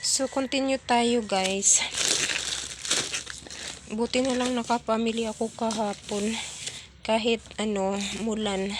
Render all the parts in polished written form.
So, continue tayo guys. Buti na lang nakapamili ako kahapon. Kahit mulan.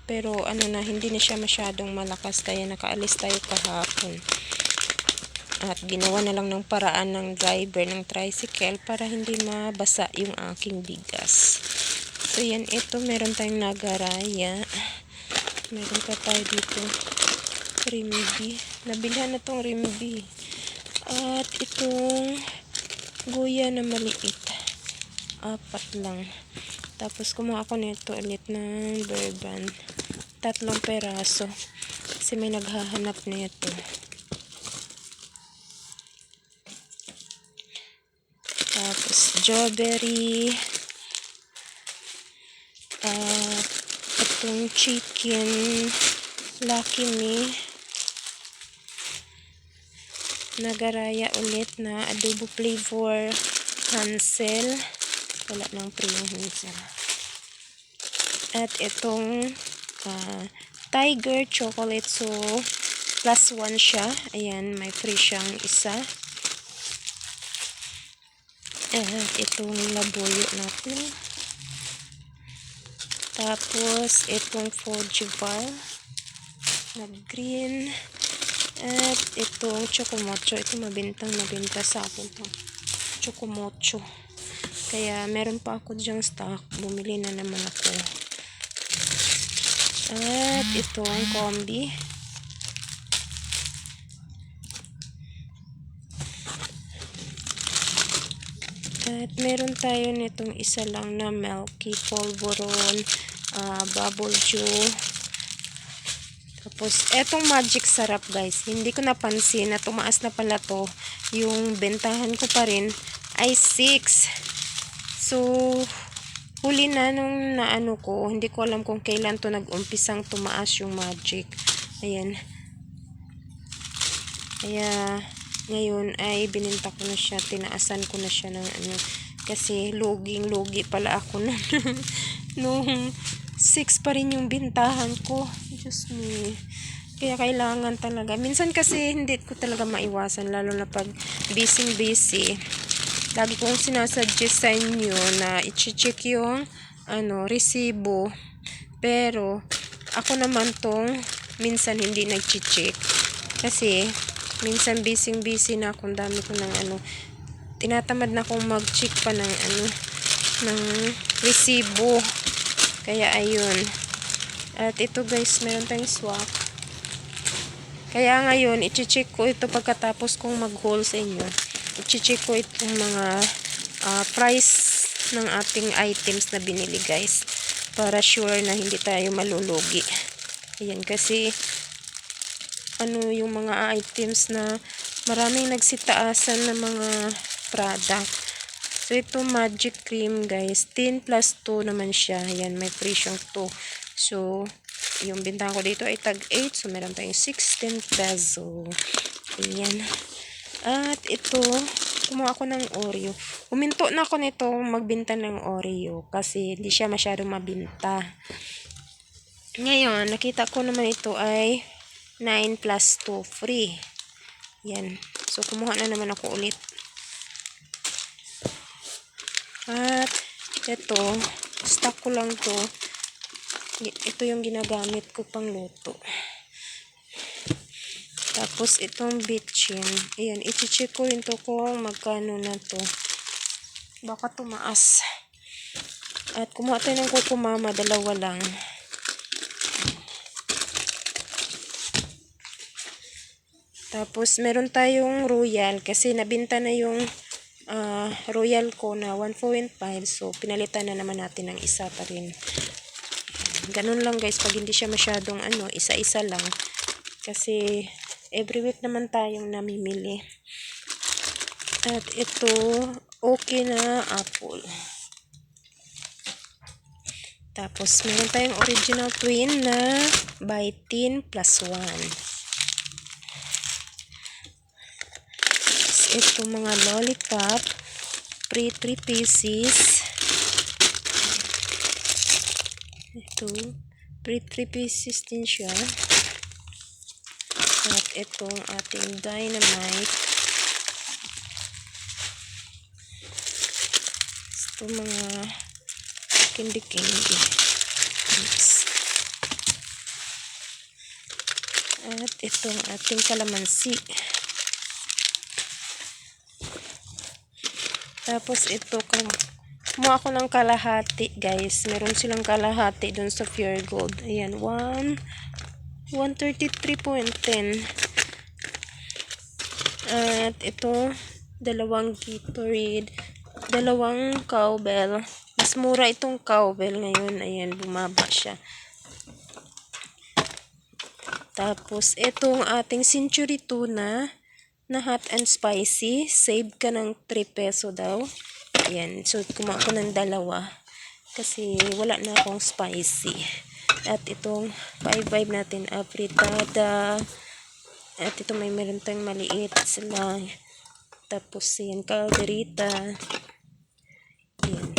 Pero hindi na siya masyadong malakas. Kaya nakaalis tayo kahapon. At ginawa na lang ng paraan ng driver ng tricycle para hindi mabasa yung aking bigas. So, yan. Ito, meron tayong nagaraya. Meron pa tayo dito. Rimbi. Nabilhan na tong rimbi. At itong guya na maliit. 4 lang. Tapos kumuha ako nito ulit ng bourbon. 3 peraso. Kasi may naghahanap nito. Tapos strawberry. At itong chicken Lucky Me. Nagaraya ulit na adobo flavor Hansel. Wala nang pre yung Hansel. At itong Tiger chocolate. So, +1 siya. Ayan, may free siyang isa. At itong labuyo natin. Tapos, itong Fojival na green. At itong Chocomocho. Ito mabinta sa akin to. Chocomocho. Kaya meron pa ako dyang stock. Bumili na naman ako. At itong Combi. At meron tayo nitong isa lang na Milky Polvoron, Bubble Chew. Tapos, etong Magic Sarap guys, hindi ko napansin na tumaas na pala to. Yung bentahan ko pa rin ay 6. So, huli na nung naano ko, hindi ko alam kung kailan to nag-umpisang tumaas yung Magic. Ayan. Kaya, ngayon ay bininta ko na siya, tinaasan ko na siya ng kasi loging-logi pala ako nung 6 pa rin yung bintahan ko. Diyos me. Kaya kailangan talaga. Minsan kasi hindi ko talaga maiwasan. Lalo na pag busy. Lagi kong sinasuggest sa inyo na i-check yung resibo. Pero ako naman tong minsan hindi nag-check. Kasi minsan busy na akong dami ko ng tinatamad na akong mag-check pa ng ng resibo. Kaya ayun. At ito guys, meron tayong swak. Kaya ngayon, i-check ko ito pagkatapos kong mag-haul sa inyo. I-check ko itong mga price ng ating items na binili guys. Para sure na hindi tayo malulugi. Ayan, kasi yung mga items na maraming nagsitaasan ng mga product. So, ito Magic Cream guys. 10 plus 2 naman siya. Ayan, may free siyang 2. So, yung binta ko dito ay tag 8. So, meron tayong 16 peso. Ayan. At ito, kumuha ako ng Oreo. Huminto na ako nito magbinta ng Oreo. Kasi hindi siya masyadong mabinta. Ngayon, nakita ko naman ito ay 9 plus 2 free. Ayan. So, kumuha na naman ako ulit. At ito, stock ko lang to. Ito yung ginagamit ko pang luto. Tapos itong bitchin. Ayan, i-check ko rin to kung magkano na to. Baka tumaas. At kumuha tayo ng Kukumama, 2 lang. Tapos meron tayong Royal kasi nabinta na yung Royal ko na 1.5. So, pinalitan na naman natin ng isa pa rin. Ganun lang guys, pag hindi siya masyadong isa-isa lang. Kasi, every week naman tayong namimili. At ito, okay na apple. Tapos, meron tayong original twin na buy 10 plus 1. Ito mga lollipop, free 3 pieces. Ito, free 3 pieces din siya. At itong ating dynamite. Ito mga candy-candy. Mix. At itong ating kalamansi. Tapos ito, kumuha ako ng kalahati, guys. Meron silang kalahati dun sa Pure Gold. Ayan, 133.10. At ito, dalawang Gatorade, dalawang Cowbell. Mas mura itong Cowbell ngayon. Ayan, bumaba siya. Tapos, itong ating Century Tuna na hot and spicy. Save ka ng 3 peso daw. Ayan. So, kumuha ko ng dalawa. Kasi, wala na akong spicy. At itong 5-5 natin, afritada. At ito meron tayong maliit sila. Tapos, yan, calderita. Ayan.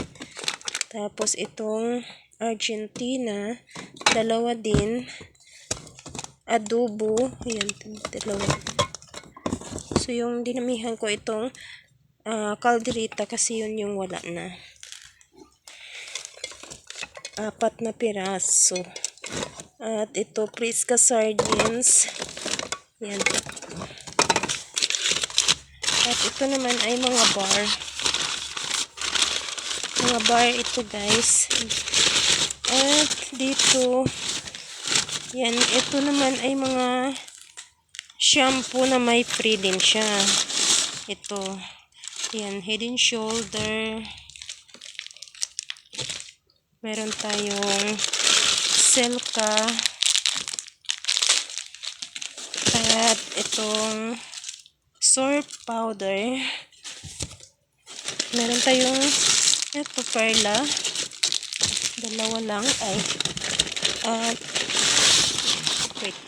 Tapos, itong Argentina. Dalawa din. Adobo. Ayan, dalawa. So, yung dinamihan ko itong calderita kasi yun yung wala na. 4 na piraso. At ito, Prisca sardines. Yan. At ito naman ay mga bar. Mga bar ito, guys. At dito, yan, ito naman ay mga shampoo na may free din siya. Ito. Yan, Head and Shoulder. Meron tayong Silka. At itong Surf Powder. Meron tayong ito, Perla. Dalawa lang. Ay. At wait.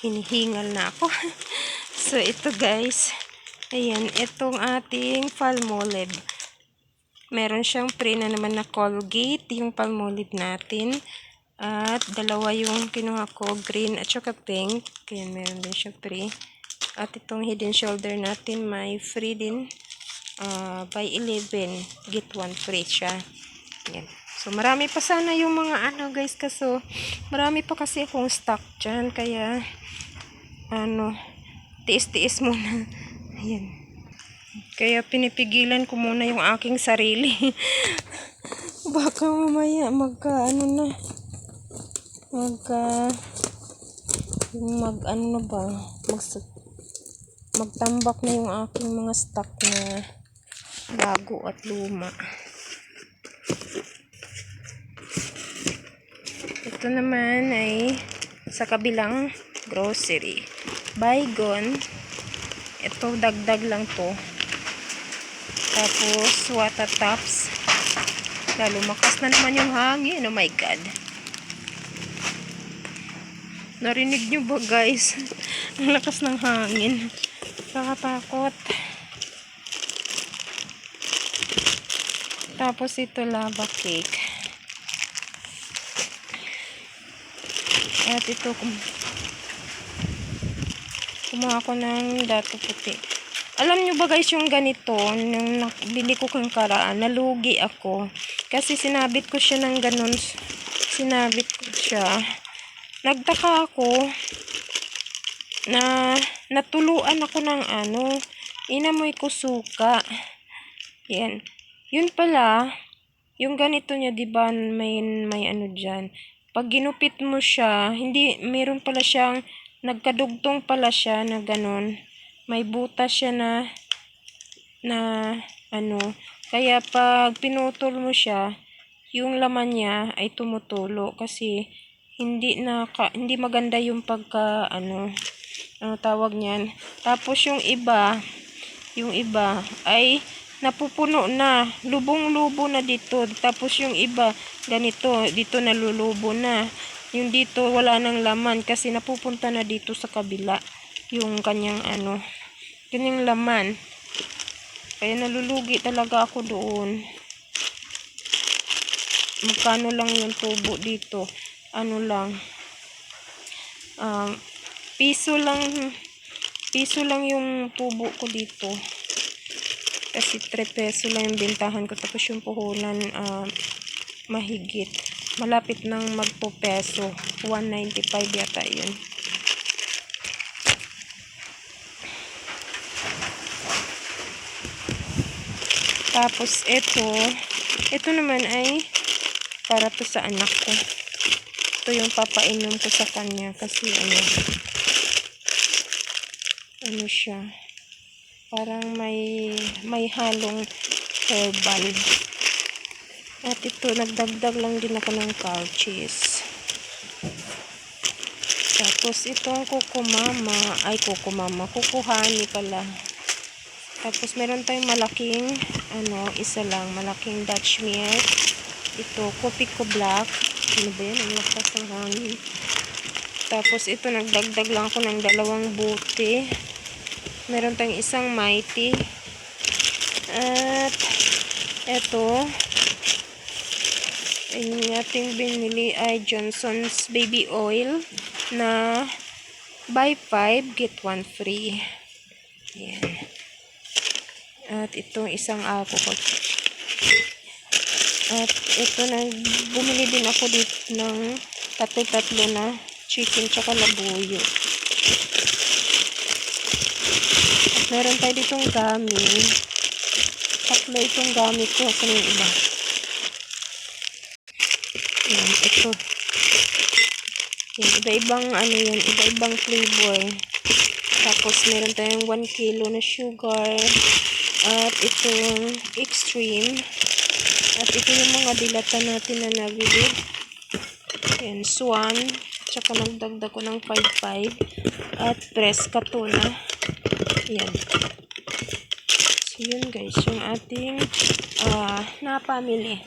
Hinihingal na ako. So, ito, guys. Ayan. Itong ating Palmolive. Meron siyang free na naman na Colgate. Yung Palmolive natin. At dalawa yung kinuha ko, green at saka pink. Kaya meron din siya free. At itong Head and Shoulder natin, may free din. Buy 11, get 1 free siya. Yan. So, marami pa sana yung mga ano, guys. Kaso, marami pa kasi akong stock dyan. Kaya, tiis-tiis muna. Ayan. Kaya, pinipigilan ko muna yung aking sarili. Baka mamaya, magtambak na yung aking mga stock na bago at luma. Ito naman ay sa kabilang grocery. Baygon. Ito, dagdag lang to. Tapos, water tops. Lumakas na naman yung hangin. Oh my God. Narinig nyo ba, guys? Ang lakas ng hangin. Nakatakot. Tapos ito, lava cake. At ito, kumuha ko ng dato puti. Alam nyo ba, guys, yung ganito, nung bili ko kang karaan, nalugi ako. Kasi sinabit ko siya ng ganun. Sinabit ko siya. Nagtaka ako na natuluan ako ng inamoy ko suka. Yan. Yun pala, yung ganito niya, diba, may ano dyan. Pag ginupit mo siya, hindi, meron pala siyang, nagkadugtong pala siya na ganun. May butas siya kaya pag pinutol mo siya, yung laman niya ay tumutulo kasi hindi maganda yung tawag niyan. Tapos yung iba ay napupuno na, lubong-lubo na dito. Tapos yung iba ganito, dito nalulubo na. Yung dito wala nang laman kasi napupunta na dito sa kabila yung kanyang kanyang laman. Kaya nalulugi talaga ako doon. Magkano lang yung tubo dito? piso lang yung tubo ko dito. Kasi 3 peso lang yung bintahan ko. Tapos yung puhunan, mahigit. Malapit nang magpo peso. 195 yata yun. Tapos ito naman ay para to sa anak ko. Ito yung papainom ko sa kanya kasi ano siya, parang may halong herbal. At ito, nagdagdag lang din ako ng cow cheese. Tapos itong kukuhani pala. Tapos meron tayong malaking malaking Dutch milk. Ito, Kopiko Black. Ano ba yan? Ang lakas ng hangin. Tapos ito, nagdagdag lang ako ng 2 bote. Meron tayong isang Mighty. At ito, yung ating binili ay Johnson's Baby Oil na buy 5, get 1 free. Ayan. At itong isang alcohol. At ito, bumili din ako dito ng tatlo na chicken tsaka labuyo. At meron tayo ditong gami. 3 itong gami ko. Saan yung iba? Yan, ito. Yan, iba-ibang flavor. Tapos meron tayong 1 kilo na sugar. At itong extreme. At ito yung mga dilata natin na nabili. Yan, swan. Tsaka nagdagdag ko ng 5.5. At Fresca tuna. Yan. So, yun guys. Yung ating napamili.